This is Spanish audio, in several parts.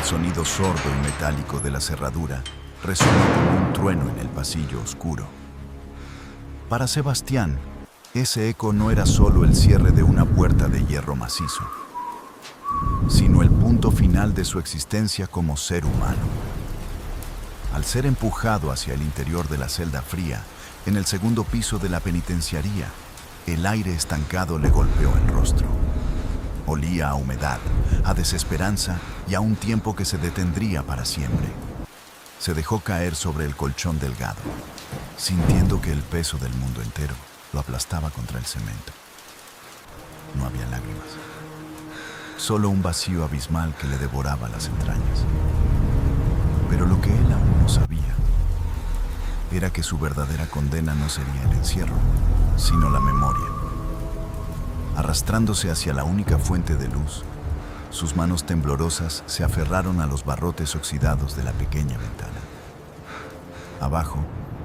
sonido sordo y metálico de la cerradura resonó como un trueno en el pasillo oscuro. Para Sebastián, ese eco no era solo el cierre de una puerta de hierro macizo, sino el punto final de su existencia como ser humano. Al ser empujado hacia el interior de la celda fría, en el segundo piso de la penitenciaría, el aire estancado le golpeó el rostro. Olía a humedad, a desesperanza y a un tiempo que se detendría para siempre. Se dejó caer sobre el colchón delgado, sintiendo que el peso del mundo entero lo aplastaba contra el cemento. No había lágrimas, solo un vacío abismal que le devoraba las entrañas. Pero lo que él aún no sabía era que su verdadera condena no sería el encierro, sino la memoria. Arrastrándose hacia la única fuente de luz, sus manos temblorosas se aferraron a los barrotes oxidados de la pequeña ventana. Abajo,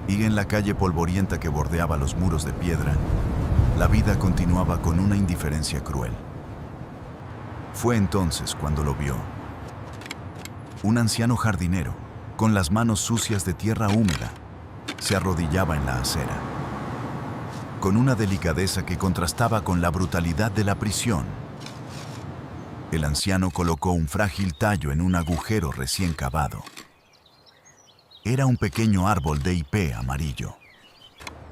y en la calle polvorienta que bordeaba los muros de piedra, la vida continuaba con una indiferencia cruel. Fue entonces cuando lo vio. Un anciano jardinero, con las manos sucias de tierra húmeda, se arrodillaba en la acera. Con una delicadeza que contrastaba con la brutalidad de la prisión, el anciano colocó un frágil tallo en un agujero recién cavado. Era un pequeño árbol de hipé amarillo,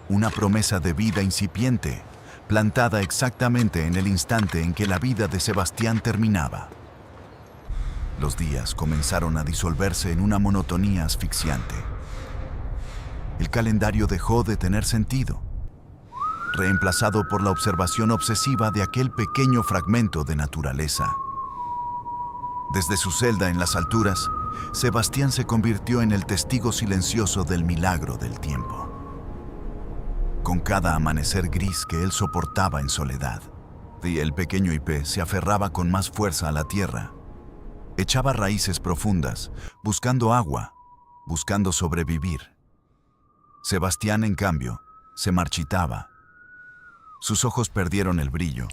una promesa de vida incipiente, plantada exactamente en el instante en que la vida de Sebastián terminaba. Los días comenzaron a disolverse en una monotonía asfixiante. El calendario dejó de tener sentido, reemplazado por la observación obsesiva de aquel pequeño fragmento de naturaleza. Desde su celda en las alturas, Sebastián se convirtió en el testigo silencioso del milagro del tiempo. Con cada amanecer gris que él soportaba en soledad, y el pequeño hipé se aferraba con más fuerza a la tierra, echaba raíces profundas, buscando agua, buscando sobrevivir. Sebastián, en cambio, se marchitaba. Sus ojos perdieron el brillo.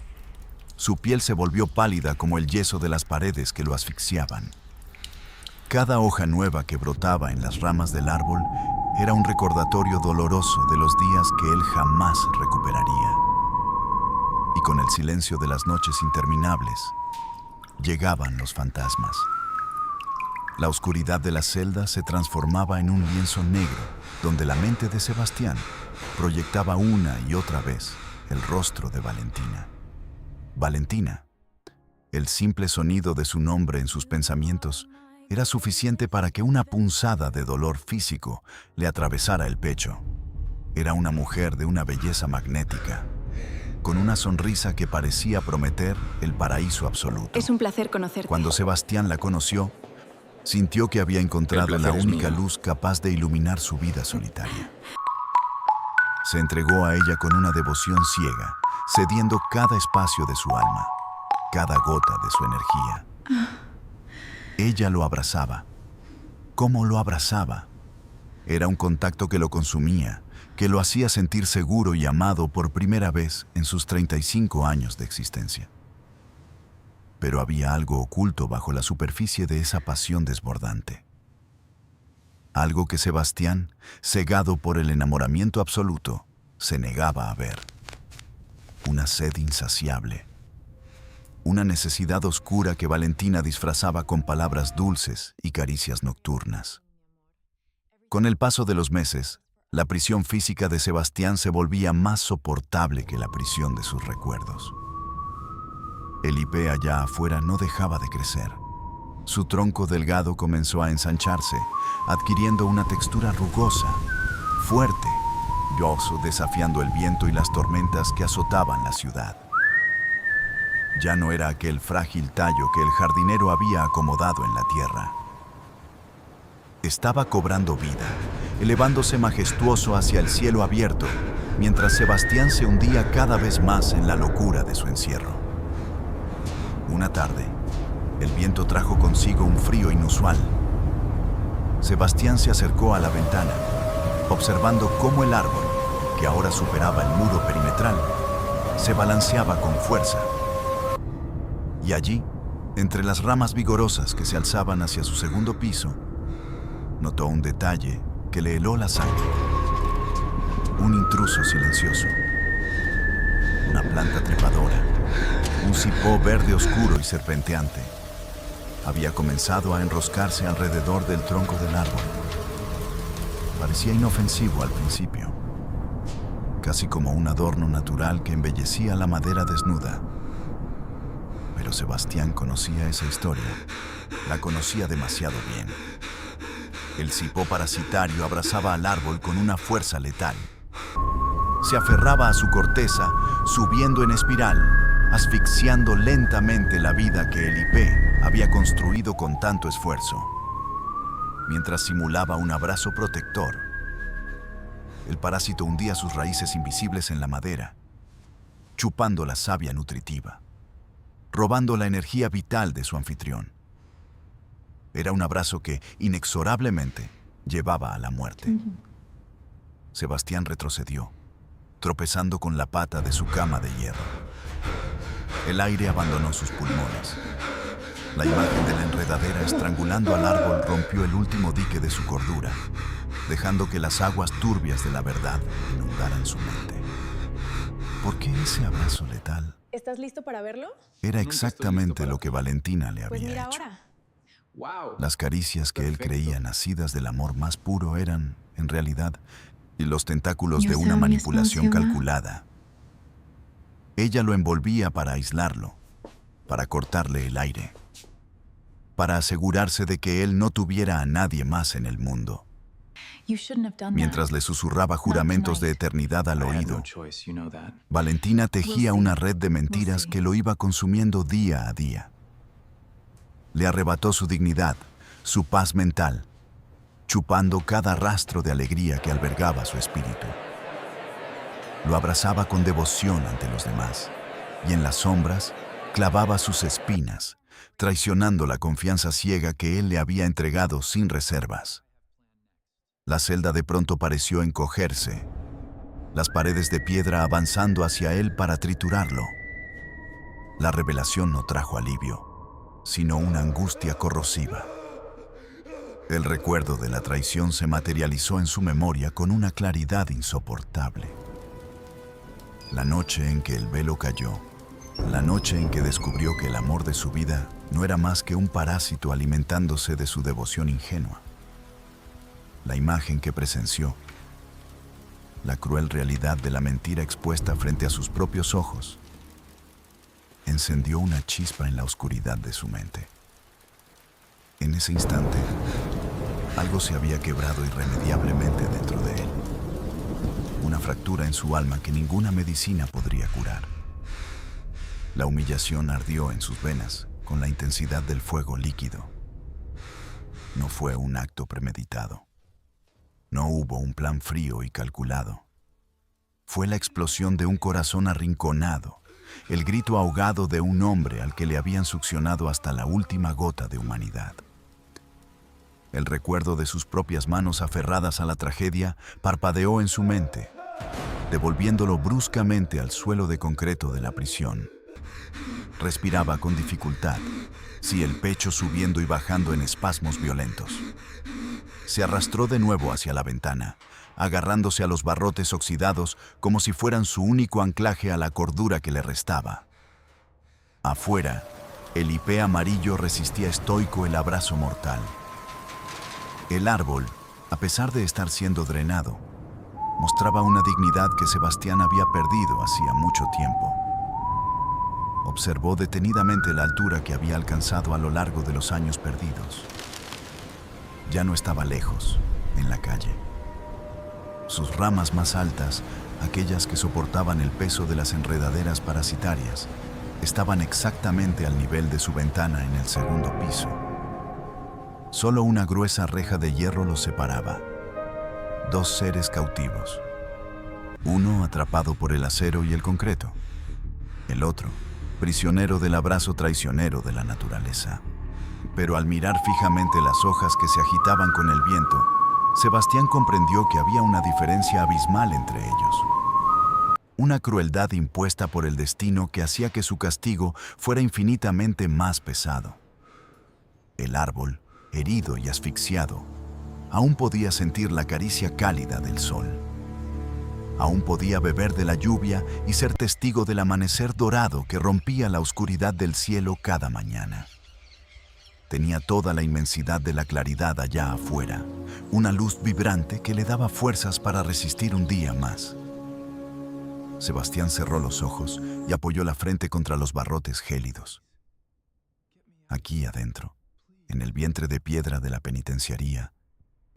Su piel se volvió pálida como el yeso de las paredes que lo asfixiaban. Cada hoja nueva que brotaba en las ramas del árbol era un recordatorio doloroso de los días que él jamás recuperaría. Y con el silencio de las noches interminables, llegaban los fantasmas. La oscuridad de la celda se transformaba en un lienzo negro, donde la mente de Sebastián proyectaba una y otra vez el rostro de Valentina. Valentina. El simple sonido de su nombre en sus pensamientos era suficiente para que una punzada de dolor físico le atravesara el pecho. Era una mujer de una belleza magnética, con una sonrisa que parecía prometer el paraíso absoluto. Es un placer conocerte. Cuando Sebastián la conoció, sintió que había encontrado la única luz capaz de iluminar su vida solitaria. Se entregó a ella con una devoción ciega, cediendo cada espacio de su alma, cada gota de su energía. Ella lo abrazaba. ¿Cómo lo abrazaba? Era un contacto que lo consumía, que lo hacía sentir seguro y amado por primera vez en sus 35 años de existencia. Pero había algo oculto bajo la superficie de esa pasión desbordante. Algo que Sebastián, cegado por el enamoramiento absoluto, se negaba a ver. Una sed insaciable. Una necesidad oscura que Valentina disfrazaba con palabras dulces y caricias nocturnas. Con el paso de los meses, la prisión física de Sebastián se volvía más soportable que la prisión de sus recuerdos. El hipé allá afuera no dejaba de crecer. Su tronco delgado comenzó a ensancharse, adquiriendo una textura rugosa, fuerte, yoso, desafiando el viento y las tormentas que azotaban la ciudad. Ya no era aquel frágil tallo que el jardinero había acomodado en la tierra. Estaba cobrando vida, elevándose majestuoso hacia el cielo abierto, mientras Sebastián se hundía cada vez más en la locura de su encierro. Una tarde, el viento trajo consigo un frío inusual. Sebastián se acercó a la ventana, observando cómo el árbol, que ahora superaba el muro perimetral, se balanceaba con fuerza. Y allí, Entre las ramas vigorosas que se alzaban hacia su segundo piso, notó un detalle que le heló la sangre. Un intruso silencioso. Una planta trepadora. Un cipó verde oscuro y serpenteante. Había comenzado a enroscarse alrededor del tronco del árbol. Parecía inofensivo al principio, casi como un adorno natural que embellecía la madera desnuda. Pero Sebastián conocía esa historia. La conocía demasiado bien. El cipó parasitario abrazaba al árbol con una fuerza letal. Se aferraba a su corteza, subiendo en espiral, asfixiando lentamente la vida que el ipé había construido con tanto esfuerzo. Mientras simulaba un abrazo protector, el parásito hundía sus raíces invisibles en la madera, chupando la savia nutritiva, robando la energía vital de su anfitrión. Era un abrazo que, inexorablemente, llevaba a la muerte. Sebastián retrocedió, tropezando con la pata de su cama de hierro. El aire abandonó sus pulmones. La imagen de la enredadera estrangulando al árbol rompió el último dique de su cordura, dejando que las aguas turbias de la verdad inundaran su mente. ¿Por qué ese abrazo letal? ¿Estás listo para verlo? Era exactamente lo que Valentina le Pues había mira hecho. ahora. Wow. Las caricias que él creía nacidas del amor más puro eran, en realidad, los tentáculos de una manipulación calculada. Ella lo envolvía para aislarlo, para cortarle el aire, para asegurarse de que él no tuviera a nadie más en el mundo. Mientras le susurraba juramentos de eternidad al I had no oído, choice, you know that. Valentina tejía una red de mentiras que lo iba consumiendo día a día. Le arrebató su dignidad, su paz mental, chupando cada rastro de alegría que albergaba su espíritu. Lo abrazaba con devoción ante los demás, y en las sombras clavaba sus espinas, traicionando la confianza ciega que él le había entregado sin reservas. La celda de pronto pareció encogerse, las paredes de piedra avanzando hacia él para triturarlo. La revelación no trajo alivio, sino una angustia corrosiva. El recuerdo de la traición se materializó en su memoria con una claridad insoportable. La noche en que el velo cayó, la noche en que descubrió que el amor de su vida no era más que un parásito alimentándose de su devoción ingenua. La imagen que presenció, la cruel realidad de la mentira expuesta frente a sus propios ojos, encendió una chispa en la oscuridad de su mente. En ese instante, algo se había quebrado irremediablemente dentro de él. Una fractura en su alma que ninguna medicina podría curar. La humillación ardió en sus venas con la intensidad del fuego líquido. No fue un acto premeditado. No hubo un plan frío y calculado. Fue la explosión de un corazón arrinconado, el grito ahogado de un hombre al que le habían succionado hasta la última gota de humanidad. El recuerdo de sus propias manos aferradas a la tragedia parpadeó en su mente, devolviéndolo bruscamente al suelo de concreto de la prisión. Respiraba con dificultad, sí, el pecho subiendo y bajando en espasmos violentos. Se arrastró de nuevo hacia la ventana, agarrándose a los barrotes oxidados como si fueran su único anclaje a la cordura que le restaba. Afuera, el ipé amarillo resistía estoico el abrazo mortal. El árbol, a pesar de estar siendo drenado, mostraba una dignidad que Sebastián había perdido hacía mucho tiempo. Observó detenidamente la altura que había alcanzado a lo largo de los años perdidos. Ya no estaba lejos, en la calle. Sus ramas más altas, aquellas que soportaban el peso de las enredaderas parasitarias, estaban exactamente al nivel de su ventana en el segundo piso. Solo una gruesa reja de hierro los separaba. Dos seres cautivos. Uno atrapado por el acero y el concreto. El otro, prisionero del abrazo traicionero de la naturaleza. Pero al mirar fijamente las hojas que se agitaban con el viento, Sebastián comprendió que había una diferencia abismal entre ellos. una crueldad impuesta por el destino que hacía que su castigo fuera infinitamente más pesado. El árbol, herido y asfixiado, aún podía sentir la caricia cálida del sol. Aún podía beber de la lluvia y ser testigo del amanecer dorado que rompía la oscuridad del cielo cada mañana. Tenía toda la inmensidad de la claridad allá afuera, una luz vibrante que le daba fuerzas para resistir un día más. Sebastián cerró los ojos y apoyó la frente contra los barrotes gélidos. Aquí adentro, en el vientre de piedra de la penitenciaría,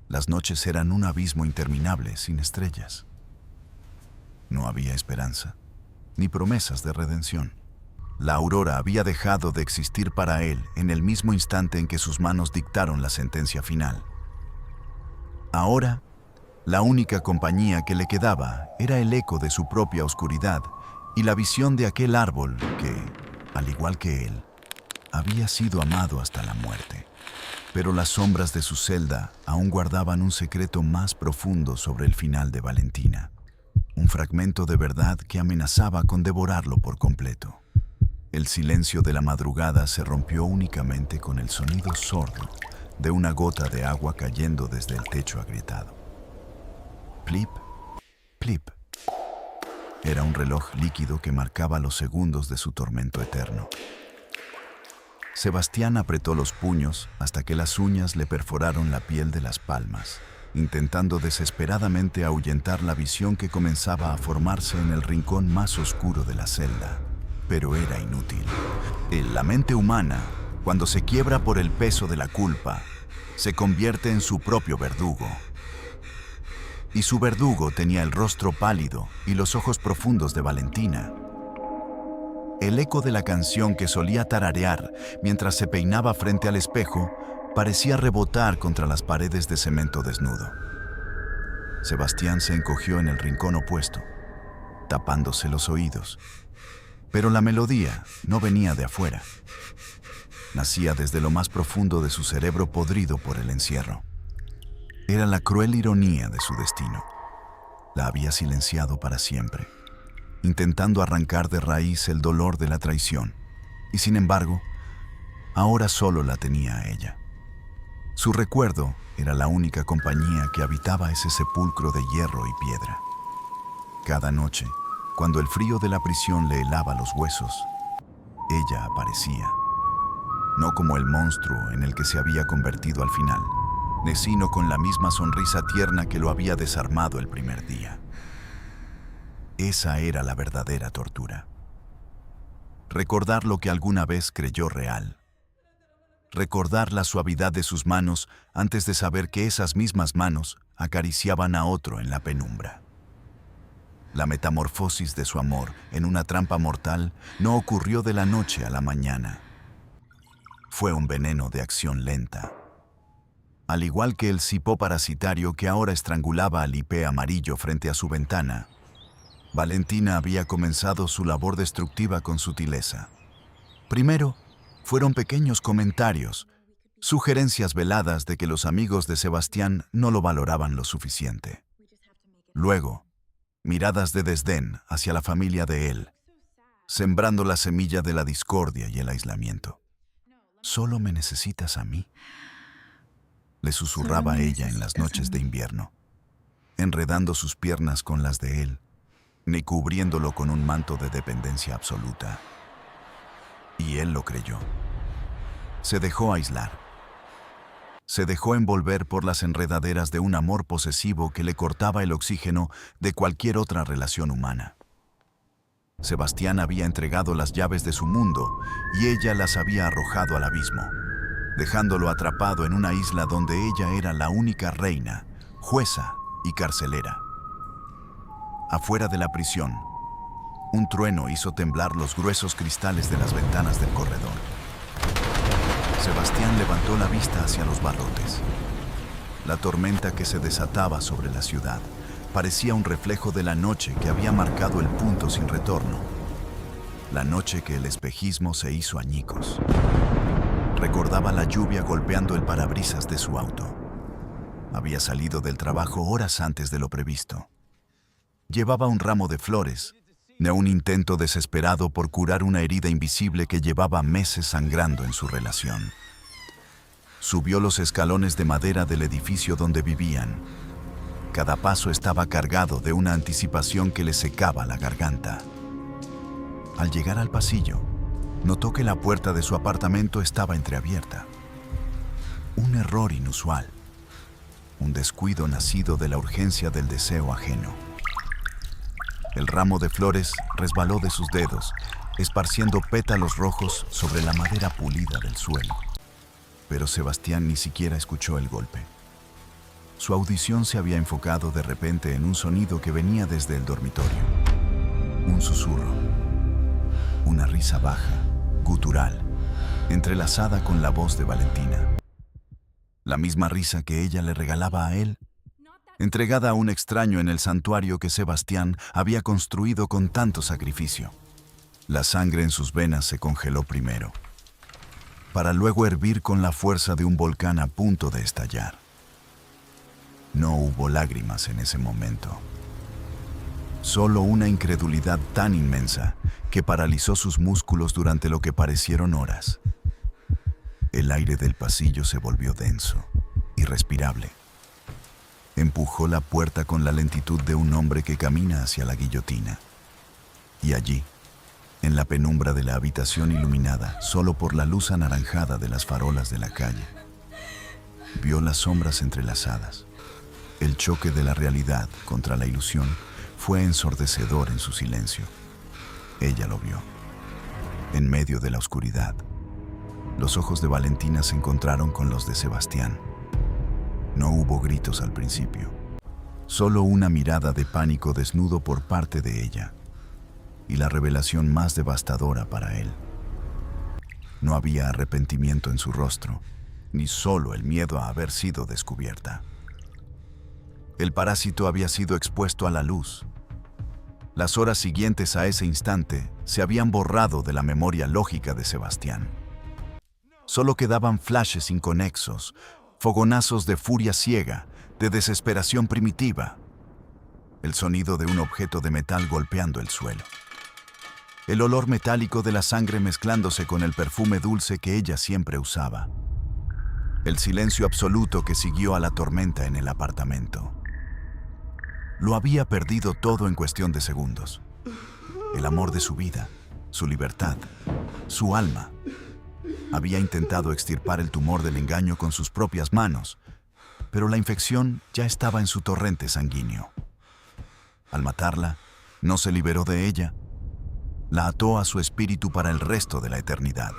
las noches eran un abismo interminable sin estrellas. No había esperanza, ni promesas de redención. La aurora había dejado de existir para él en el mismo instante en que sus manos dictaron la sentencia final. Ahora, la única compañía que le quedaba era el eco de su propia oscuridad y la visión de aquel árbol que, al igual que él, había sido amado hasta la muerte. Pero las sombras de su celda aún guardaban un secreto más profundo sobre el final de Valentina. Un fragmento de verdad que amenazaba con devorarlo por completo. El silencio de la madrugada se rompió únicamente con el sonido sordo de una gota de agua cayendo desde el techo agrietado. Plip, plip. Era un reloj líquido que marcaba los segundos de su tormento eterno. Sebastián apretó los puños hasta que las uñas le perforaron la piel de las palmas, intentando desesperadamente ahuyentar la visión que comenzaba a formarse en el rincón más oscuro de la celda. Pero era inútil. La mente humana, cuando se quiebra por el peso de la culpa, se convierte en su propio verdugo. Y su verdugo tenía el rostro pálido y los ojos profundos de Valentina. El eco de la canción que solía tararear mientras se peinaba frente al espejo parecía rebotar contra las paredes de cemento desnudo. Sebastián se encogió en el rincón opuesto, tapándose los oídos. Pero la melodía no venía de afuera. Nacía desde lo más profundo de su cerebro podrido por el encierro. Era la cruel ironía de su destino. La había silenciado para siempre, intentando arrancar de raíz el dolor de la traición. Y sin embargo, ahora solo la tenía a ella. Su recuerdo era la única compañía que habitaba ese sepulcro de hierro y piedra. Cada noche, cuando el frío de la prisión le helaba los huesos, ella aparecía. No como el monstruo en el que se había convertido al final, sino con la misma sonrisa tierna que lo había desarmado el primer día. Esa era la verdadera tortura. Recordar lo que alguna vez creyó real. Recordar la suavidad de sus manos antes de saber que esas mismas manos acariciaban a otro en la penumbra. La metamorfosis de su amor en una trampa mortal no ocurrió de la noche a la mañana. Fue un veneno de acción lenta. Al igual que el cipo parasitario que ahora estrangulaba al hipé amarillo frente a su ventana, Valentina había comenzado su labor destructiva con sutileza. Primero, fueron pequeños comentarios, sugerencias veladas de que los amigos de Sebastián no lo valoraban lo suficiente. Luego, miradas de desdén hacia la familia de él, sembrando la semilla de la discordia y el aislamiento. «Solo me necesitas a mí», le susurraba ella en las noches de invierno, enredando sus piernas con las de él, ni cubriéndolo con un manto de dependencia absoluta. Y él lo creyó. Se dejó aislar. Se dejó envolver por las enredaderas de un amor posesivo que le cortaba el oxígeno de cualquier otra relación humana. Sebastián había entregado las llaves de su mundo y ella las había arrojado al abismo, dejándolo atrapado en una isla donde ella era la única reina, jueza y carcelera. Afuera de la prisión, un trueno hizo temblar los gruesos cristales de las ventanas del corredor. Sebastián levantó la vista hacia los barrotes. La tormenta que se desataba sobre la ciudad parecía un reflejo de la noche que había marcado el punto sin retorno. La noche que el espejismo se hizo añicos. Recordaba la lluvia golpeando el parabrisas de su auto. Había salido del trabajo horas antes de lo previsto. Llevaba un ramo de flores de un intento desesperado por curar una herida invisible que llevaba meses sangrando en su relación. Subió los escalones de madera del edificio donde vivían. Cada paso estaba cargado de una anticipación que le secaba la garganta. Al llegar al pasillo, notó que la puerta de su apartamento estaba entreabierta. Un error inusual. Un descuido nacido de la urgencia del deseo ajeno. El ramo de flores resbaló de sus dedos, esparciendo pétalos rojos sobre la madera pulida del suelo. Pero Sebastián ni siquiera escuchó el golpe. Su audición se había enfocado de repente en un sonido que venía desde el dormitorio. Un susurro. Una risa baja, gutural, entrelazada con la voz de Valentina. La misma risa que ella le regalaba a él, entregada a un extraño en el santuario que Sebastián había construido con tanto sacrificio. La sangre en sus venas se congeló primero, para luego hervir con la fuerza de un volcán a punto de estallar. No hubo lágrimas en ese momento. Solo una incredulidad tan inmensa que paralizó sus músculos durante lo que parecieron horas. El aire del pasillo se volvió denso, irrespirable. Empujó la puerta con la lentitud de un hombre que camina hacia la guillotina. Y allí, en la penumbra de la habitación iluminada solo por la luz anaranjada de las farolas de la calle, vio las sombras entrelazadas. El choque de la realidad contra la ilusión fue ensordecedor en su silencio. Ella lo vio. En medio de la oscuridad, los ojos de Valentina se encontraron con los de Sebastián. No hubo gritos al principio, solo una mirada de pánico desnudo por parte de ella, y la revelación más devastadora para él. No había arrepentimiento en su rostro, ni solo el miedo a haber sido descubierta. El parásito había sido expuesto a la luz. Las horas siguientes a ese instante se habían borrado de la memoria lógica de Sebastián. Solo quedaban flashes inconexos, fogonazos de furia ciega, de desesperación primitiva. El sonido de un objeto de metal golpeando el suelo. El olor metálico de la sangre mezclándose con el perfume dulce que ella siempre usaba. El silencio absoluto que siguió a la tormenta en el apartamento. Lo había perdido todo en cuestión de segundos. El amor de su vida, su libertad, su alma. Había intentado extirpar el tumor del engaño con sus propias manos, pero la infección ya estaba en su torrente sanguíneo. Al matarla, no se liberó de ella. La ató a su espíritu para el resto de la eternidad.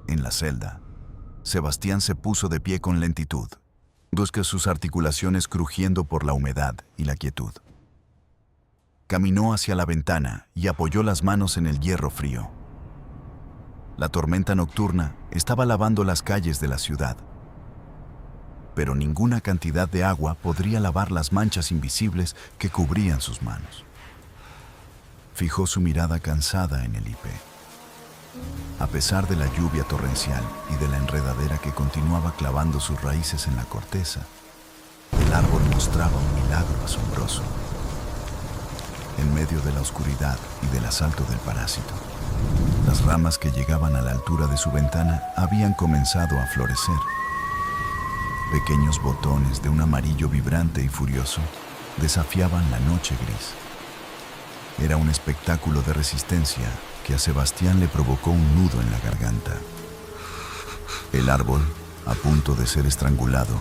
En la celda, Sebastián se puso de pie con lentitud, sus articulaciones crujiendo por la humedad y la quietud. Caminó hacia la ventana y apoyó las manos en el hierro frío. La tormenta nocturna estaba lavando las calles de la ciudad, pero ninguna cantidad de agua podría lavar las manchas invisibles que cubrían sus manos. Fijó su mirada cansada en el IP. A pesar de la lluvia torrencial y de la enredadera que continuaba clavando sus raíces en la corteza, el árbol mostraba un milagro asombroso. En medio de la oscuridad y del asalto del parásito, las ramas que llegaban a la altura de su ventana habían comenzado a florecer. Pequeños botones de un amarillo vibrante y furioso desafiaban la noche gris. Era un espectáculo de resistencia que a Sebastián le provocó un nudo en la garganta. El árbol, a punto de ser estrangulado,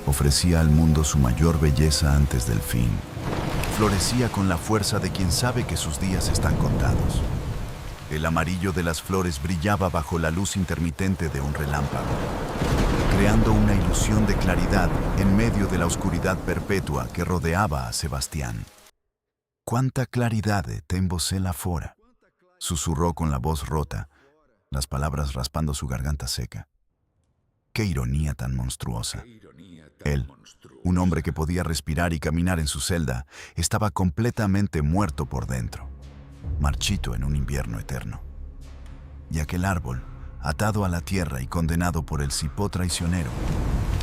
ofrecía al mundo su mayor belleza antes del fin. Florecía con la fuerza de quien sabe que sus días están contados. El amarillo de las flores brillaba bajo la luz intermitente de un relámpago, creando una ilusión de claridad en medio de la oscuridad perpetua que rodeaba a Sebastián. «Cuánta claridad ten vosé la fora», susurró con la voz rota, las palabras raspando su garganta seca. Qué ironía tan monstruosa. Él, un hombre que podía respirar y caminar en su celda, estaba completamente muerto por dentro, marchito en un invierno eterno. Y aquel árbol, atado a la tierra y condenado por el cipó traicionero,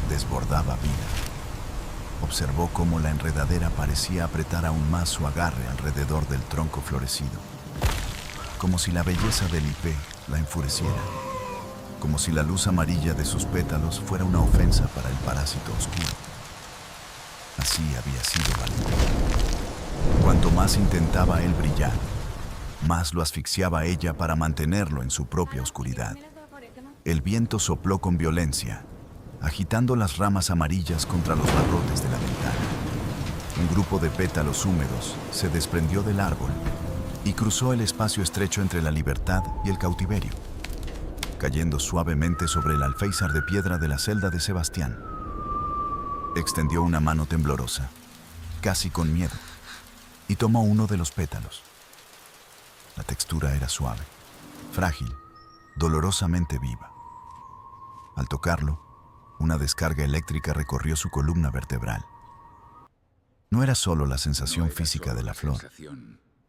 desbordaba vida. observó cómo la enredadera parecía apretar aún más su agarre alrededor del tronco florecido, como si la belleza del ipé la enfureciera, como si la luz amarilla de sus pétalos fuera una ofensa para el parásito oscuro. Así había sido Valentín. Cuanto más intentaba él brillar, más lo asfixiaba ella para mantenerlo en su propia oscuridad. El viento sopló con violencia, agitando las ramas amarillas contra los barrotes de la ventana. Un grupo de pétalos húmedos se desprendió del árbol y cruzó el espacio estrecho entre la libertad y el cautiverio, cayendo suavemente sobre el alféizar de piedra de la celda de Sebastián. Extendió una mano temblorosa, casi con miedo, y tomó uno de los pétalos. La textura era suave, frágil, dolorosamente viva. Al tocarlo, una descarga eléctrica recorrió su columna vertebral. No era solo la sensación física de la flor,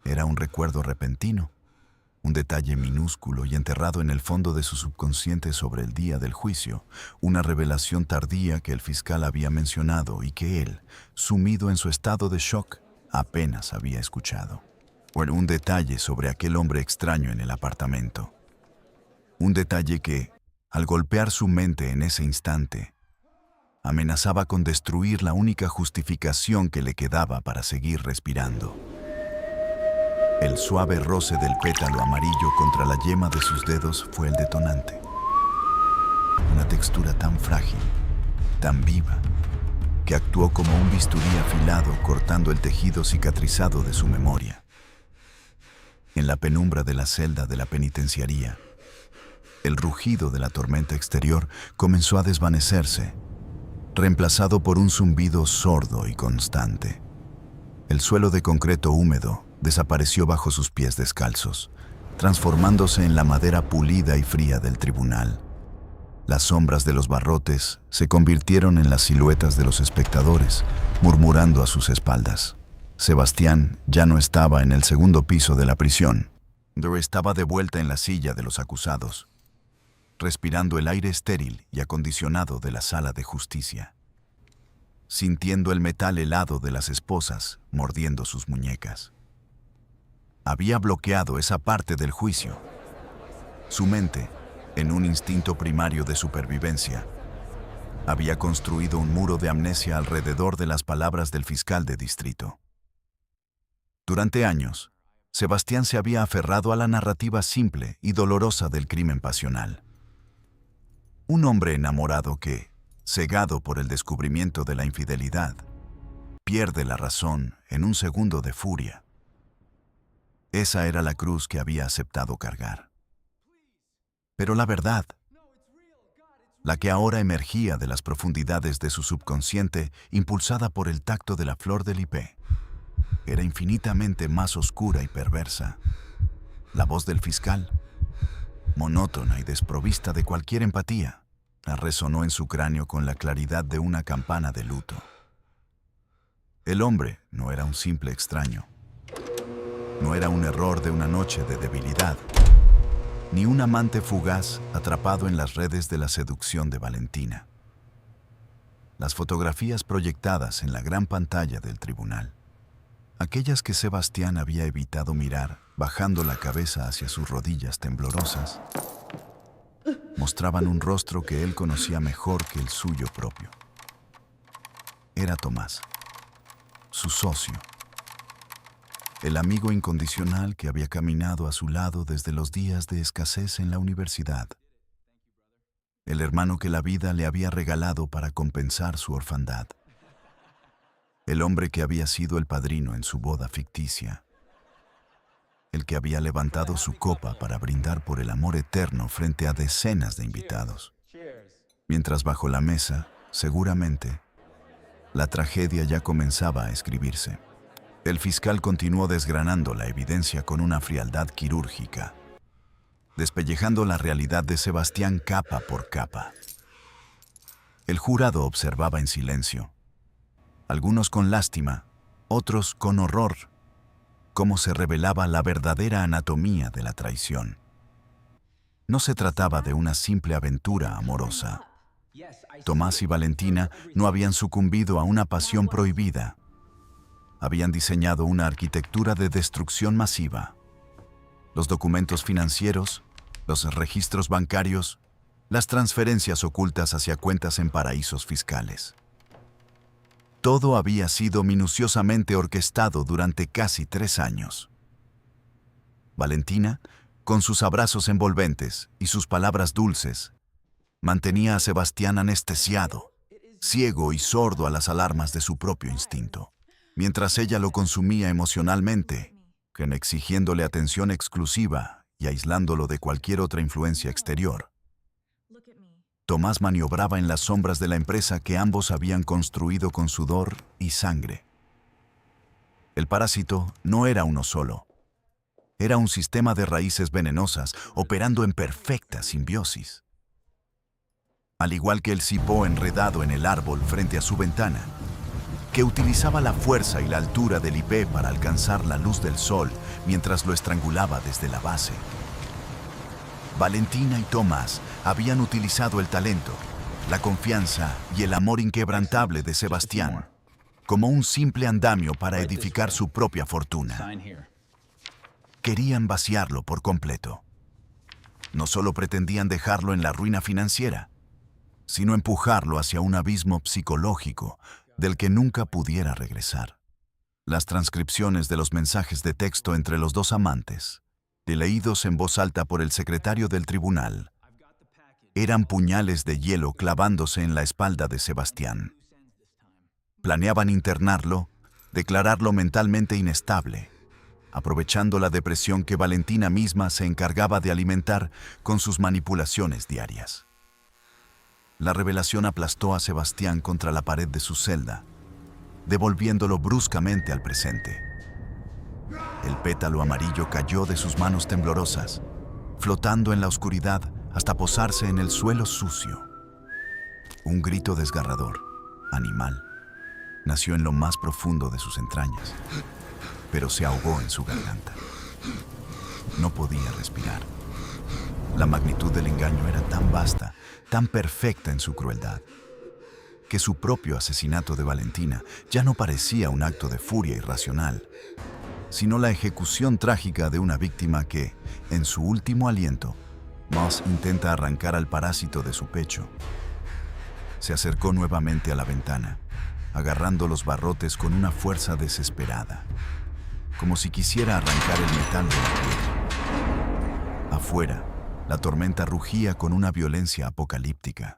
era un recuerdo repentino, un detalle minúsculo y enterrado en el fondo de su subconsciente sobre el día del juicio, una revelación tardía que el fiscal había mencionado y que él, sumido en su estado de shock, apenas había escuchado. Un detalle sobre aquel hombre extraño en el apartamento. Un detalle que, al golpear su mente en ese instante, amenazaba con destruir la única justificación que le quedaba para seguir respirando. El suave roce del pétalo amarillo contra la yema de sus dedos fue el detonante. Una textura tan frágil, tan viva, que actuó como un bisturí afilado cortando el tejido cicatrizado de su memoria. En la penumbra de la celda de la penitenciaría, el rugido de la tormenta exterior comenzó a desvanecerse, reemplazado por un zumbido sordo y constante. El suelo de concreto húmedo desapareció bajo sus pies descalzos, transformándose en la madera pulida y fría del tribunal. Las sombras de los barrotes se convirtieron en las siluetas de los espectadores, murmurando a sus espaldas. Sebastián ya no estaba en el segundo piso de la prisión. Estaba de vuelta en la silla de los acusados, respirando el aire estéril y acondicionado de la sala de justicia, sintiendo el metal helado de las esposas mordiendo sus muñecas. Había bloqueado esa parte del juicio. Su mente, en un instinto primario de supervivencia, había construido un muro de amnesia alrededor de las palabras del fiscal de distrito. Durante años, Sebastián se había aferrado a la narrativa simple y dolorosa del crimen pasional. Un hombre enamorado que, cegado por el descubrimiento de la infidelidad, pierde la razón en un segundo de furia. Esa era la cruz que había aceptado cargar. Pero la verdad, la que ahora emergía de las profundidades de su subconsciente, impulsada por el tacto de la flor del ipé, era infinitamente más oscura y perversa. La voz del fiscal, monótona y desprovista de cualquier empatía, resonó en su cráneo con la claridad de una campana de luto. El hombre no era un simple extraño. No era un error de una noche de debilidad, ni un amante fugaz atrapado en las redes de la seducción de Valentina. Las fotografías proyectadas en la gran pantalla del tribunal, aquellas que Sebastián había evitado mirar bajando la cabeza hacia sus rodillas temblorosas, mostraban un rostro que él conocía mejor que el suyo propio. Era Tomás, su socio, el amigo incondicional que había caminado a su lado desde los días de escasez en la universidad, el hermano que la vida le había regalado para compensar su orfandad, el hombre que había sido el padrino en su boda ficticia, el que había levantado su copa para brindar por el amor eterno frente a decenas de invitados. Mientras bajo la mesa, seguramente, la tragedia ya comenzaba a escribirse. El fiscal continuó desgranando la evidencia con una frialdad quirúrgica, despellejando la realidad de Sebastián capa por capa. El jurado observaba en silencio, algunos con lástima, otros con horror, cómo se revelaba la verdadera anatomía de la traición. No se trataba de una simple aventura amorosa. Tomás y Valentina no habían sucumbido a una pasión prohibida. Habían diseñado una arquitectura de destrucción masiva. Los documentos financieros, los registros bancarios, las transferencias ocultas hacia cuentas en paraísos fiscales. Todo había sido minuciosamente orquestado durante casi 3 años. Valentina, con sus abrazos envolventes y sus palabras dulces, mantenía a Sebastián anestesiado, ciego y sordo a las alarmas de su propio instinto, mientras ella lo consumía emocionalmente, exigiéndole atención exclusiva y aislándolo de cualquier otra influencia exterior. Tomás maniobraba en las sombras de la empresa que ambos habían construido con sudor y sangre. El parásito no era uno solo. Era un sistema de raíces venenosas operando en perfecta simbiosis. Al igual que el cipó enredado en el árbol frente a su ventana, que utilizaba la fuerza y la altura del IP para alcanzar la luz del sol mientras lo estrangulaba desde la base. Valentina y Tomás habían utilizado el talento, la confianza y el amor inquebrantable de Sebastián como un simple andamio para edificar su propia fortuna. Querían vaciarlo por completo. No solo pretendían dejarlo en la ruina financiera, sino empujarlo hacia un abismo psicológico del que nunca pudiera regresar. Las transcripciones de los mensajes de texto entre los dos amantes, leídos en voz alta por el secretario del tribunal, eran puñales de hielo clavándose en la espalda de Sebastián. Planeaban internarlo, declararlo mentalmente inestable, aprovechando la depresión que Valentina misma se encargaba de alimentar con sus manipulaciones diarias. La revelación aplastó a Sebastián contra la pared de su celda, devolviéndolo bruscamente al presente. El pétalo amarillo cayó de sus manos temblorosas, flotando en la oscuridad hasta posarse en el suelo sucio. Un grito desgarrador, animal, nació en lo más profundo de sus entrañas, pero se ahogó en su garganta. No podía respirar. La magnitud del engaño era tan vasta, tan perfecta en su crueldad, que su propio asesinato de Valentina ya no parecía un acto de furia irracional, sino la ejecución trágica de una víctima que, en su último aliento, Moss intenta arrancar al parásito de su pecho. Se acercó nuevamente a la ventana, agarrando los barrotes con una fuerza desesperada, como si quisiera arrancar el metal de la piel. Afuera, la tormenta rugía con una violencia apocalíptica.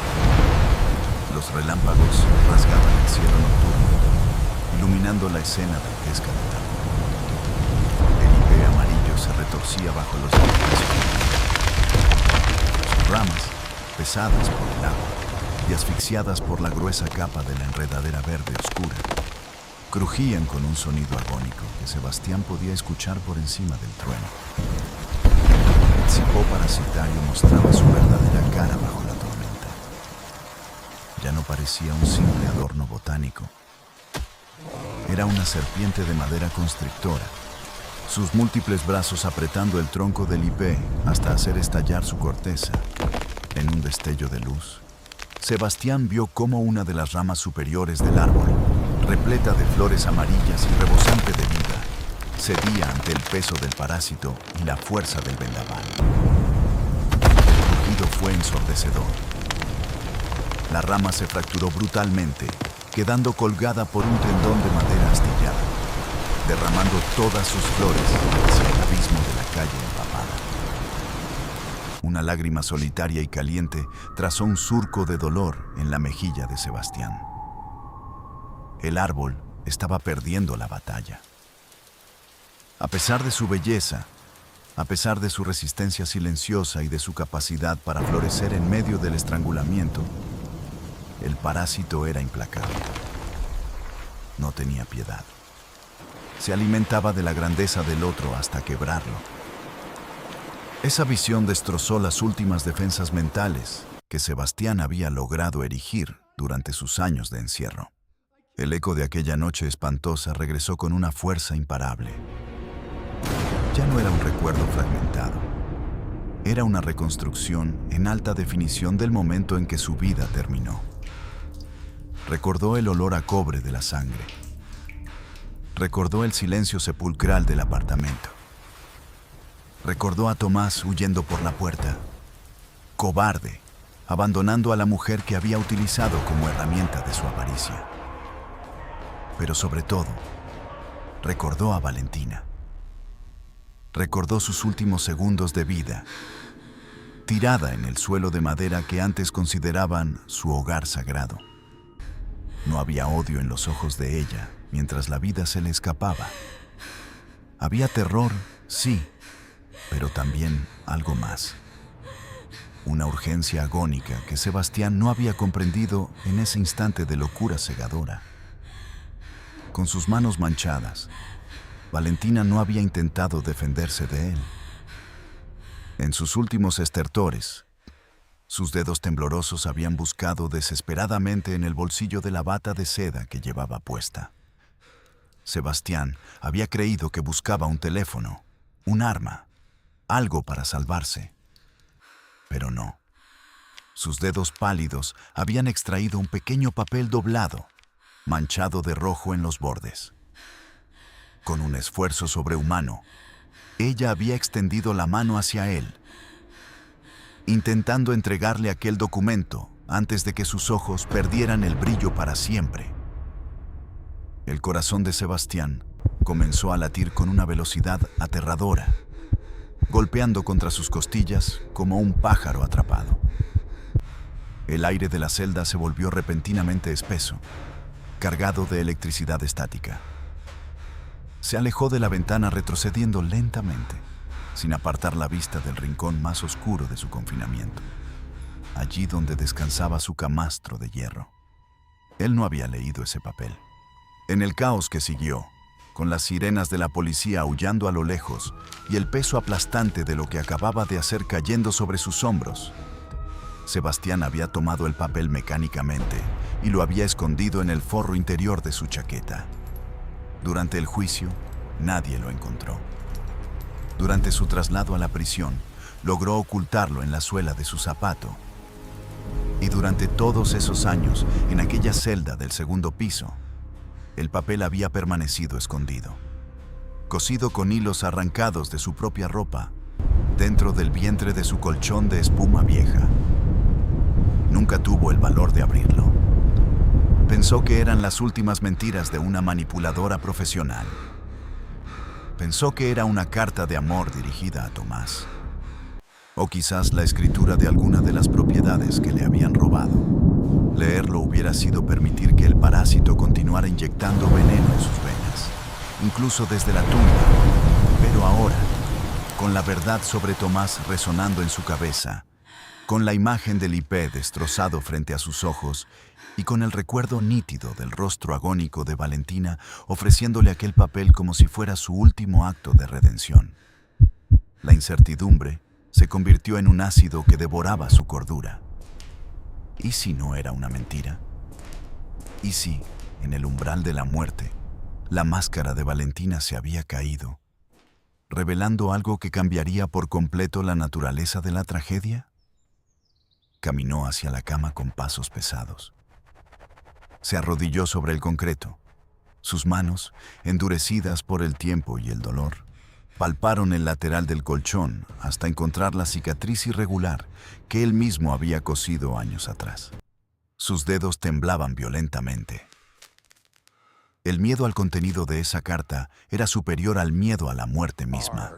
Los relámpagos rasgaban el cielo nocturno, iluminando la escena dantesca del lago. El IP amarillo se retorcía bajo los vientos. Sus ramas, pesadas por el agua y asfixiadas por la gruesa capa de la enredadera verde oscura, crujían con un sonido agónico que Sebastián podía escuchar por encima del trueno. El cipó parasitario mostraba su verdadera cara bajo la tormenta. Ya no parecía un simple adorno botánico. Era una serpiente de madera constrictora, sus múltiples brazos apretando el tronco del IP hasta hacer estallar su corteza. En un destello de luz, Sebastián vio cómo una de las ramas superiores del árbol, repleta de flores amarillas y rebosante de vida, cedía ante el peso del parásito y la fuerza del vendaval. El rugido fue ensordecedor. La rama se fracturó brutalmente, quedando colgada por un tendón de madera astillada, derramando todas sus flores hacia el abismo de la calle empapada. Una lágrima solitaria y caliente trazó un surco de dolor en la mejilla de Sebastián. El árbol estaba perdiendo la batalla. A pesar de su belleza, a pesar de su resistencia silenciosa y de su capacidad para florecer en medio del estrangulamiento, el parásito era implacable. No tenía piedad. Se alimentaba de la grandeza del otro hasta quebrarlo. Esa visión destrozó las últimas defensas mentales que Sebastián había logrado erigir durante sus años de encierro. El eco de aquella noche espantosa regresó con una fuerza imparable. Ya no era un recuerdo fragmentado. Era una reconstrucción en alta definición del momento en que su vida terminó. Recordó el olor a cobre de la sangre. Recordó el silencio sepulcral del apartamento. Recordó a Tomás huyendo por la puerta, cobarde, abandonando a la mujer que había utilizado como herramienta de su avaricia. Pero sobre todo, recordó a Valentina. Recordó sus últimos segundos de vida, tirada en el suelo de madera que antes consideraban su hogar sagrado. No había odio en los ojos de ella mientras la vida se le escapaba. Había terror, sí, pero también algo más. Una urgencia agónica que Sebastián no había comprendido en ese instante de locura cegadora. Con sus manos manchadas, Valentina no había intentado defenderse de él. En sus últimos estertores, sus dedos temblorosos habían buscado desesperadamente en el bolsillo de la bata de seda que llevaba puesta. Sebastián había creído que buscaba un teléfono, un arma, algo para salvarse. Pero no. Sus dedos pálidos habían extraído un pequeño papel doblado, manchado de rojo en los bordes. Con un esfuerzo sobrehumano, ella había extendido la mano hacia él, intentando entregarle aquel documento antes de que sus ojos perdieran el brillo para siempre. El corazón de Sebastián comenzó a latir con una velocidad aterradora, golpeando contra sus costillas como un pájaro atrapado. El aire de la celda se volvió repentinamente espeso, cargado de electricidad estática. Se alejó de la ventana retrocediendo lentamente, sin apartar la vista del rincón más oscuro de su confinamiento, allí donde descansaba su camastro de hierro. Él no había leído ese papel. En el caos que siguió, con las sirenas de la policía aullando a lo lejos y el peso aplastante de lo que acababa de hacer cayendo sobre sus hombros, Sebastián había tomado el papel mecánicamente y lo había escondido en el forro interior de su chaqueta. Durante el juicio, nadie lo encontró. Durante su traslado a la prisión, logró ocultarlo en la suela de su zapato. Y durante todos esos años, en aquella celda del segundo piso, el papel había permanecido escondido, cosido con hilos arrancados de su propia ropa, dentro del vientre de su colchón de espuma vieja. Nunca tuvo el valor de abrirlo. Pensó que eran las últimas mentiras de una manipuladora profesional. Pensó que era una carta de amor dirigida a Tomás. O quizás la escritura de alguna de las propiedades que le habían robado. Leerlo hubiera sido permitir que el parásito continuara inyectando veneno en sus venas, incluso desde la tumba. Pero ahora, con la verdad sobre Tomás resonando en su cabeza, con la imagen del IP destrozado frente a sus ojos y con el recuerdo nítido del rostro agónico de Valentina ofreciéndole aquel papel como si fuera su último acto de redención, la incertidumbre se convirtió en un ácido que devoraba su cordura. ¿Y si no era una mentira? ¿Y si, en el umbral de la muerte, la máscara de Valentina se había caído, revelando algo que cambiaría por completo la naturaleza de la tragedia? Caminó hacia la cama con pasos pesados. Se arrodilló sobre el concreto. Sus manos, endurecidas por el tiempo y el dolor, palparon el lateral del colchón hasta encontrar la cicatriz irregular que él mismo había cosido años atrás. Sus dedos temblaban violentamente. El miedo al contenido de esa carta era superior al miedo a la muerte misma.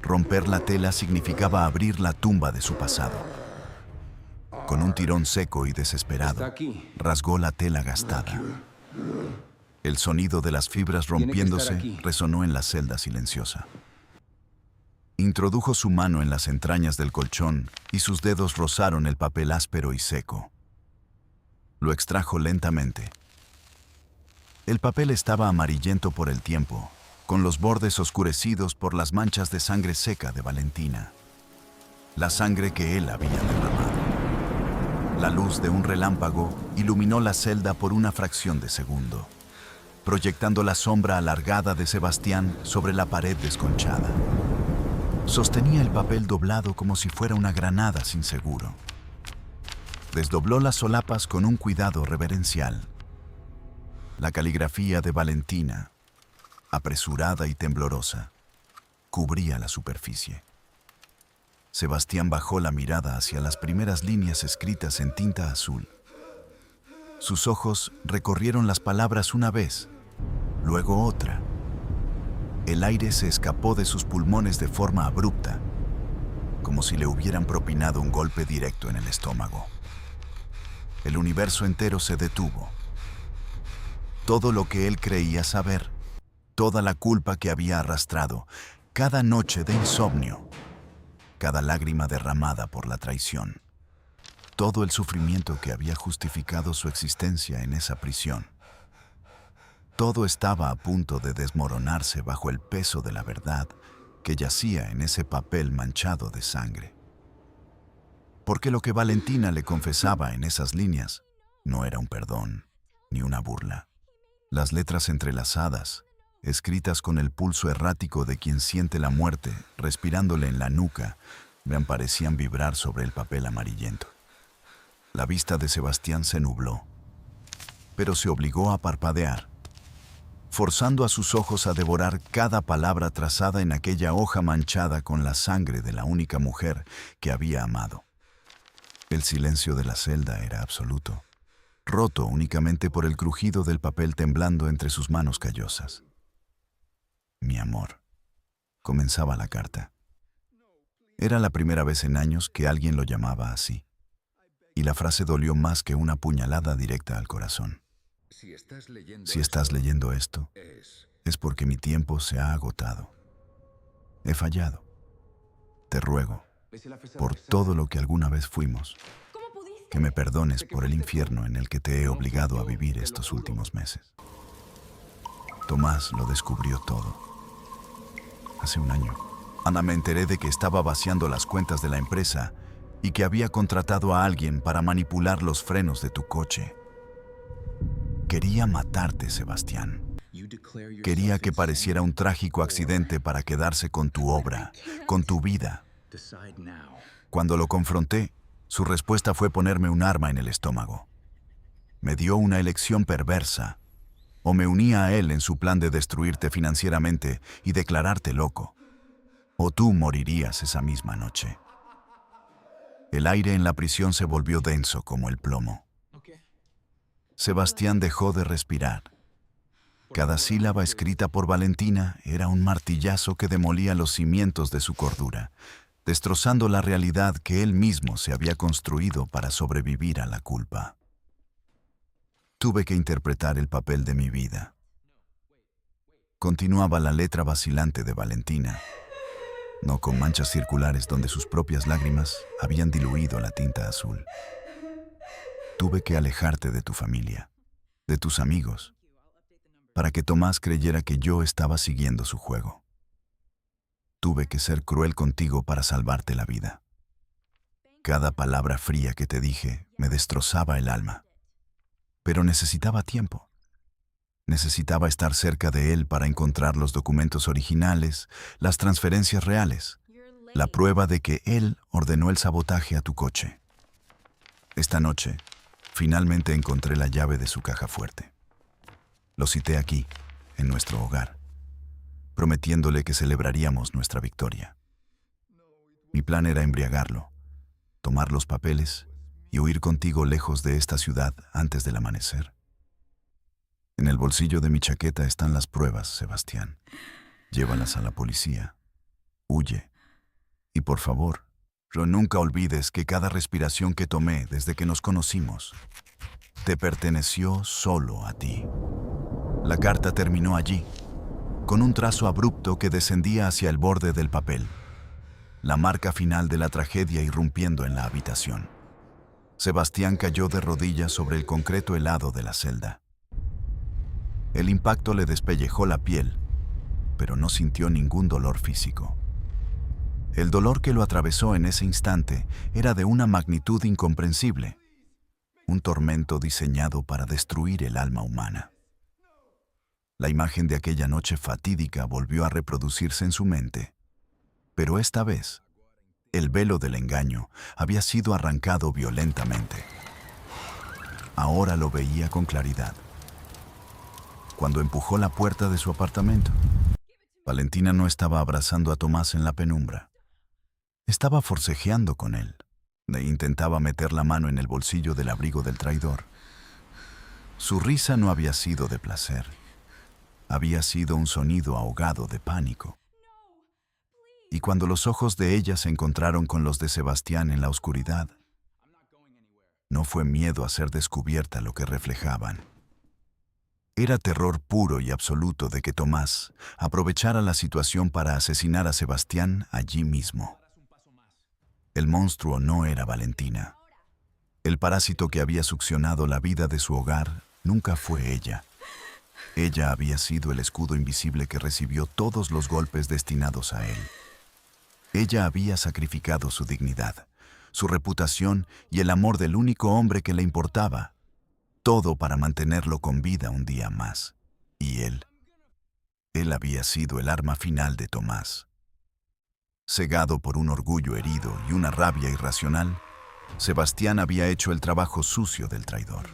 Romper la tela significaba abrir la tumba de su pasado. Con un tirón seco y desesperado, rasgó la tela gastada. El sonido de las fibras rompiéndose resonó en la celda silenciosa. Introdujo su mano en las entrañas del colchón y sus dedos rozaron el papel áspero y seco. Lo extrajo lentamente. El papel estaba amarillento por el tiempo, con los bordes oscurecidos por las manchas de sangre seca de Valentina. La sangre que él había derramado. La luz de un relámpago iluminó la celda por una fracción de segundo, proyectando la sombra alargada de Sebastián sobre la pared desconchada. Sostenía el papel doblado como si fuera una granada sin seguro. Desdobló las solapas con un cuidado reverencial. La caligrafía de Valentina, apresurada y temblorosa, cubría la superficie. Sebastián bajó la mirada hacia las primeras líneas escritas en tinta azul. Sus ojos recorrieron las palabras una vez, luego otra. El aire se escapó de sus pulmones de forma abrupta, como si le hubieran propinado un golpe directo en el estómago. El universo entero se detuvo. Todo lo que él creía saber, toda la culpa que había arrastrado, cada noche de insomnio, cada lágrima derramada por la traición, todo el sufrimiento que había justificado su existencia en esa prisión. Todo estaba a punto de desmoronarse bajo el peso de la verdad que yacía en ese papel manchado de sangre. Porque lo que Valentina le confesaba en esas líneas no era un perdón ni una burla. Las letras entrelazadas, escritas con el pulso errático de quien siente la muerte respirándole en la nuca, me parecían vibrar sobre el papel amarillento. La vista de Sebastián se nubló, pero se obligó a parpadear, forzando a sus ojos a devorar cada palabra trazada en aquella hoja manchada con la sangre de la única mujer que había amado. El silencio de la celda era absoluto, roto únicamente por el crujido del papel temblando entre sus manos callosas. Mi amor, comenzaba la carta. Era la primera vez en años que alguien lo llamaba así, y la frase dolió más que una puñalada directa al corazón. Si estás leyendo esto, es porque mi tiempo se ha agotado. He fallado. Te ruego, por todo lo que alguna vez fuimos, que me perdones por el infierno en el que te he obligado a vivir estos últimos meses. Tomás lo descubrió todo. Hace un año, Ana, me enteré de que estaba vaciando las cuentas de la empresa y que había contratado a alguien para manipular los frenos de tu coche. Quería matarte, Sebastián. Quería que pareciera un trágico accidente para quedarse con tu obra, con tu vida. Cuando lo confronté, su respuesta fue ponerme un arma en el estómago. Me dio una elección perversa. O me unía a él en su plan de destruirte financieramente y declararte loco. O tú morirías esa misma noche. El aire en la prisión se volvió denso como el plomo. Sebastián dejó de respirar. Cada sílaba escrita por Valentina era un martillazo que demolía los cimientos de su cordura, destrozando la realidad que él mismo se había construido para sobrevivir a la culpa. Tuve que interpretar el papel de mi vida. Continuaba la letra vacilante de Valentina, no con manchas circulares donde sus propias lágrimas habían diluido la tinta azul. Tuve que alejarte de tu familia, de tus amigos, para que Tomás creyera que yo estaba siguiendo su juego. Tuve que ser cruel contigo para salvarte la vida. Cada palabra fría que te dije me destrozaba el alma. Pero necesitaba tiempo. Necesitaba estar cerca de él para encontrar los documentos originales, las transferencias reales, la prueba de que él ordenó el sabotaje a tu coche. Esta noche, finalmente encontré la llave de su caja fuerte. Lo cité aquí, en nuestro hogar, prometiéndole que celebraríamos nuestra victoria. Mi plan era embriagarlo, tomar los papeles y huir contigo lejos de esta ciudad antes del amanecer. En el bolsillo de mi chaqueta están las pruebas, Sebastián. Llévalas a la policía. Huye. Y por favor, nunca olvides que cada respiración que tomé desde que nos conocimos te perteneció solo a ti. La carta terminó allí, con un trazo abrupto que descendía hacia el borde del papel, la marca final de la tragedia irrumpiendo en la habitación. Sebastián cayó de rodillas sobre el concreto helado de la celda. El impacto le despellejó la piel, pero no sintió ningún dolor físico. El dolor que lo atravesó en ese instante era de una magnitud incomprensible, un tormento diseñado para destruir el alma humana. La imagen de aquella noche fatídica volvió a reproducirse en su mente, Pero esta vez, el velo del engaño había sido arrancado violentamente. Ahora lo veía con claridad. Cuando empujó la puerta de su apartamento, Valentina no estaba abrazando a Tomás en la penumbra. Estaba forcejeando con él. E intentaba meter la mano en el bolsillo del abrigo del traidor. Su risa no había sido de placer. Había sido un sonido ahogado de pánico. Y cuando los ojos de ella se encontraron con los de Sebastián en la oscuridad, no fue miedo a ser descubierta lo que reflejaban. Era terror puro y absoluto de que Tomás aprovechara la situación para asesinar a Sebastián allí mismo. El monstruo no era Valentina. El parásito que había succionado la vida de su hogar nunca fue ella. Ella había sido el escudo invisible que recibió todos los golpes destinados a él. Ella había sacrificado su dignidad, su reputación y el amor del único hombre que le importaba, todo para mantenerlo con vida un día más. Y él había sido el arma final de Tomás. Cegado por un orgullo herido y una rabia irracional, Sebastián había hecho el trabajo sucio del traidor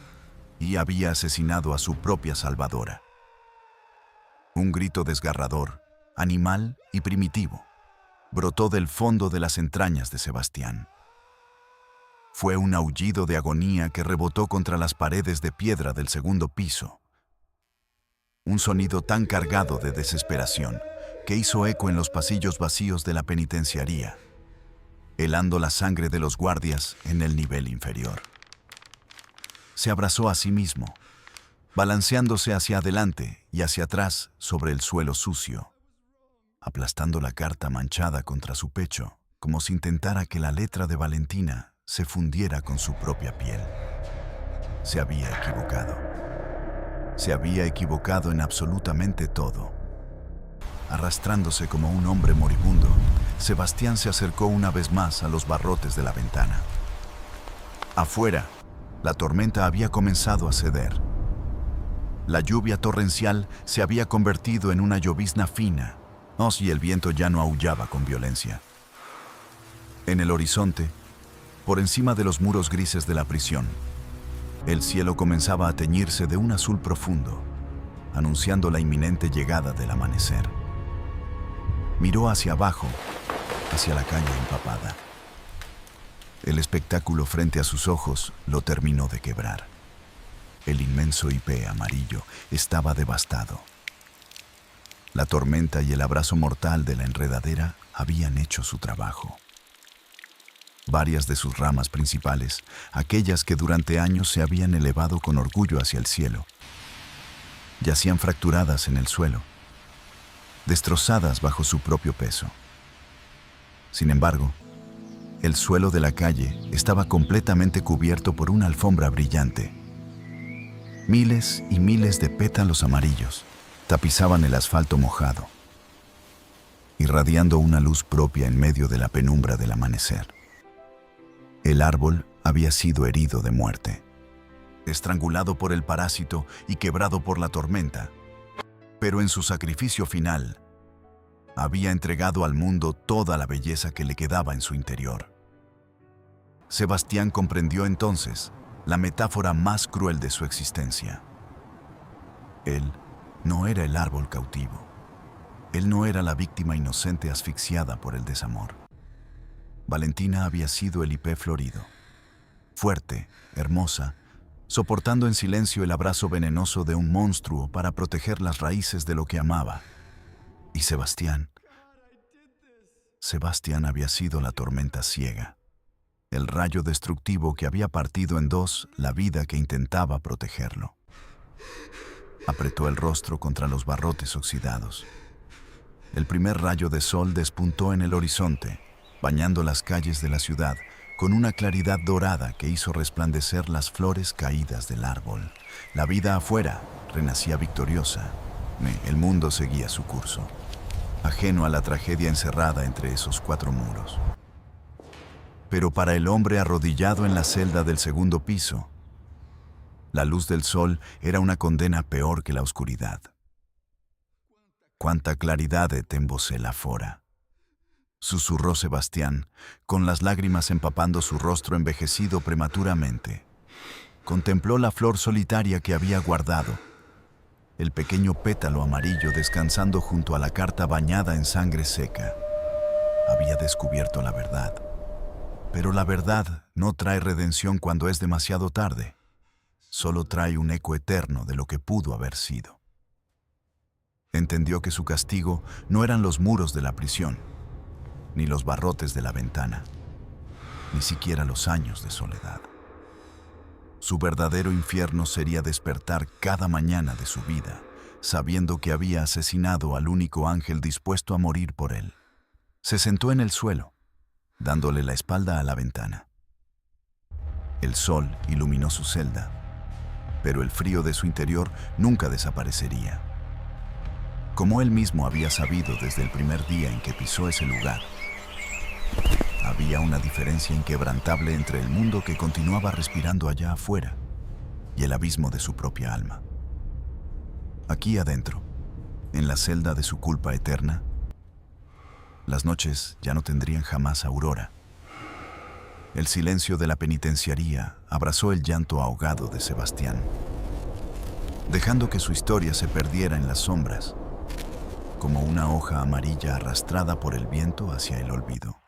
y había asesinado a su propia salvadora. Un grito desgarrador, animal y primitivo, brotó del fondo de las entrañas de Sebastián. Fue un aullido de agonía que rebotó contra las paredes de piedra del segundo piso. Un sonido tan cargado de desesperación que hizo eco en los pasillos vacíos de la penitenciaría, helando la sangre de los guardias en el nivel inferior. Se abrazó a sí mismo, balanceándose hacia adelante y hacia atrás sobre el suelo sucio, aplastando la carta manchada contra su pecho, como si intentara que la letra de Valentina se fundiera con su propia piel. Se había equivocado. Se había equivocado en absolutamente todo. Arrastrándose como un hombre moribundo, Sebastián se acercó una vez más a los barrotes de la ventana. Afuera, la tormenta había comenzado a ceder. La lluvia torrencial se había convertido en una llovizna fina, y el viento ya no aullaba con violencia. En el horizonte, por encima de los muros grises de la prisión, el cielo comenzaba a teñirse de un azul profundo, anunciando la inminente llegada del amanecer. Miró hacia abajo, hacia la calle empapada. El espectáculo frente a sus ojos lo terminó de quebrar. El inmenso IP amarillo estaba devastado. La tormenta y el abrazo mortal de la enredadera habían hecho su trabajo. Varias de sus ramas principales, aquellas que durante años se habían elevado con orgullo hacia el cielo, yacían fracturadas en el suelo, destrozadas bajo su propio peso. Sin embargo, el suelo de la calle estaba completamente cubierto por una alfombra brillante. Miles y miles de pétalos amarillos tapizaban el asfalto mojado, irradiando una luz propia en medio de la penumbra del amanecer. El árbol había sido herido de muerte, estrangulado por el parásito y quebrado por la tormenta, pero en su sacrificio final, había entregado al mundo toda la belleza que le quedaba en su interior. Sebastián comprendió entonces la metáfora más cruel de su existencia. Él no era el árbol cautivo. Él no era la víctima inocente asfixiada por el desamor. Valentina había sido el IP florido, fuerte, hermosa, soportando en silencio el abrazo venenoso de un monstruo para proteger las raíces de lo que amaba. Y Sebastián había sido la tormenta ciega, el rayo destructivo que había partido en dos la vida que intentaba protegerlo. Apretó el rostro contra los barrotes oxidados. El primer rayo de sol despuntó en el horizonte, bañando las calles de la ciudad con una claridad dorada que hizo resplandecer las flores caídas del árbol. La vida afuera renacía victoriosa. El mundo seguía su curso, ajeno a la tragedia encerrada entre esos cuatro muros. Pero para el hombre arrodillado en la celda del segundo piso, la luz del sol era una condena peor que la oscuridad. Cuánta claridad tembose la fora. susurró Sebastián, con las lágrimas empapando su rostro envejecido prematuramente. Contempló la flor solitaria que había guardado, el pequeño pétalo amarillo descansando junto a la carta bañada en sangre seca. Había descubierto la verdad. Pero la verdad no trae redención cuando es demasiado tarde. Solo trae un eco eterno de lo que pudo haber sido. Entendió que su castigo no eran los muros de la prisión, ni los barrotes de la ventana, ni siquiera los años de soledad. Su verdadero infierno sería despertar cada mañana de su vida, sabiendo que había asesinado al único ángel dispuesto a morir por él. Se sentó en el suelo, dándole la espalda a la ventana. El sol iluminó su celda, pero el frío de su interior nunca desaparecería. Como él mismo había sabido desde el primer día en que pisó ese lugar, había una diferencia inquebrantable entre el mundo que continuaba respirando allá afuera y el abismo de su propia alma. Aquí adentro, en la celda de su culpa eterna, las noches ya no tendrían jamás aurora. El silencio de la penitenciaría abrazó el llanto ahogado de Sebastián, dejando que su historia se perdiera en las sombras, como una hoja amarilla arrastrada por el viento hacia el olvido.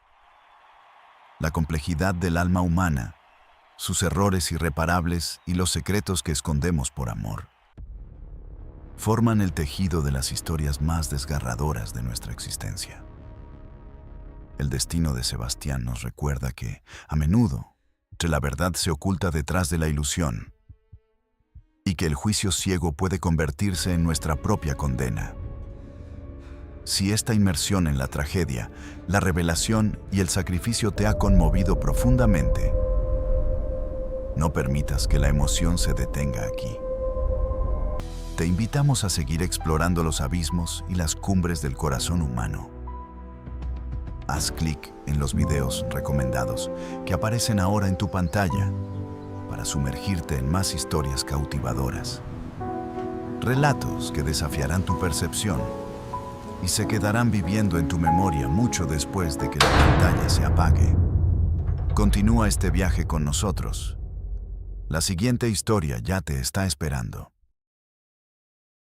La complejidad del alma humana, sus errores irreparables y los secretos que escondemos por amor, forman el tejido de las historias más desgarradoras de nuestra existencia. El destino de Sebastián nos recuerda que, a menudo, la verdad se oculta detrás de la ilusión y que el juicio ciego puede convertirse en nuestra propia condena. Si esta inmersión en la tragedia, la revelación y el sacrificio te ha conmovido profundamente, no permitas que la emoción se detenga aquí. Te invitamos a seguir explorando los abismos y las cumbres del corazón humano. Haz clic en los videos recomendados que aparecen ahora en tu pantalla para sumergirte en más historias cautivadoras. Relatos que desafiarán tu percepción y se quedarán viviendo en tu memoria mucho después de que la pantalla se apague. Continúa este viaje con nosotros. La siguiente historia ya te está esperando.